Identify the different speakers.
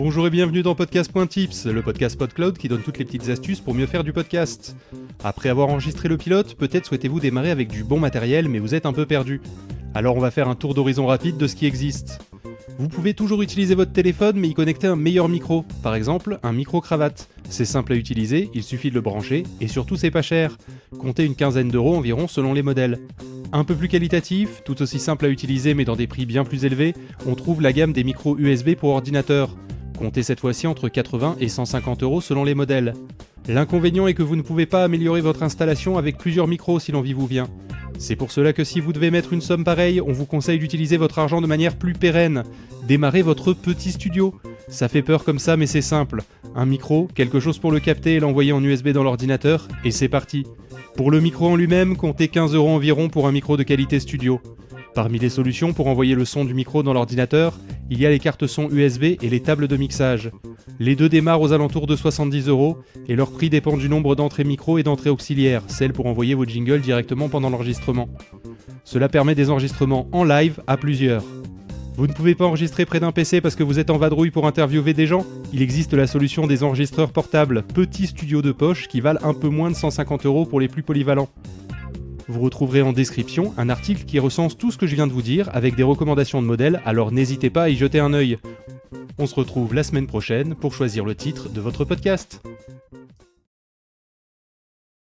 Speaker 1: Bonjour et bienvenue dans Podcast.tips, le podcast PodCloud qui donne toutes les petites astuces pour mieux faire du podcast. Après avoir enregistré le pilote, peut-être souhaitez-vous démarrer avec du bon matériel mais vous êtes un peu perdu. Alors on va faire un tour d'horizon rapide de ce qui existe. Vous pouvez toujours utiliser votre téléphone mais y connecter un meilleur micro, par exemple un micro-cravate. C'est simple à utiliser, il suffit de le brancher et surtout c'est pas cher. Comptez une quinzaine d'euros environ selon les modèles. Un peu plus qualitatif, tout aussi simple à utiliser mais dans des prix bien plus élevés, on trouve la gamme des micros USB pour ordinateur. Comptez cette fois-ci entre 80 et 150 euros selon les modèles. L'inconvénient est que vous ne pouvez pas améliorer votre installation avec plusieurs micros si l'envie vous vient. C'est pour cela que si vous devez mettre une somme pareille, on vous conseille d'utiliser votre argent de manière plus pérenne. Démarrez votre petit studio. Ça fait peur comme ça mais c'est simple. Un micro, quelque chose pour le capter et l'envoyer en USB dans l'ordinateur, et c'est parti. Pour le micro en lui-même, comptez 15 euros environ pour un micro de qualité studio. Parmi les solutions pour envoyer le son du micro dans l'ordinateur, il y a les cartes son USB et les tables de mixage. Les deux démarrent aux alentours de 70 euros et leur prix dépend du nombre d'entrées micro et d'entrées auxiliaires, celles pour envoyer vos jingles directement pendant l'enregistrement. Cela permet des enregistrements en live à plusieurs. Vous ne pouvez pas enregistrer près d'un PC parce que vous êtes en vadrouille pour interviewer des gens ? Il existe la solution des enregistreurs portables, petits studios de poche qui valent un peu moins de 150 euros pour les plus polyvalents. Vous retrouverez en description un article qui recense tout ce que je viens de vous dire avec des recommandations de modèles, alors n'hésitez pas à y jeter un œil. On se retrouve la semaine prochaine pour choisir le titre de votre podcast.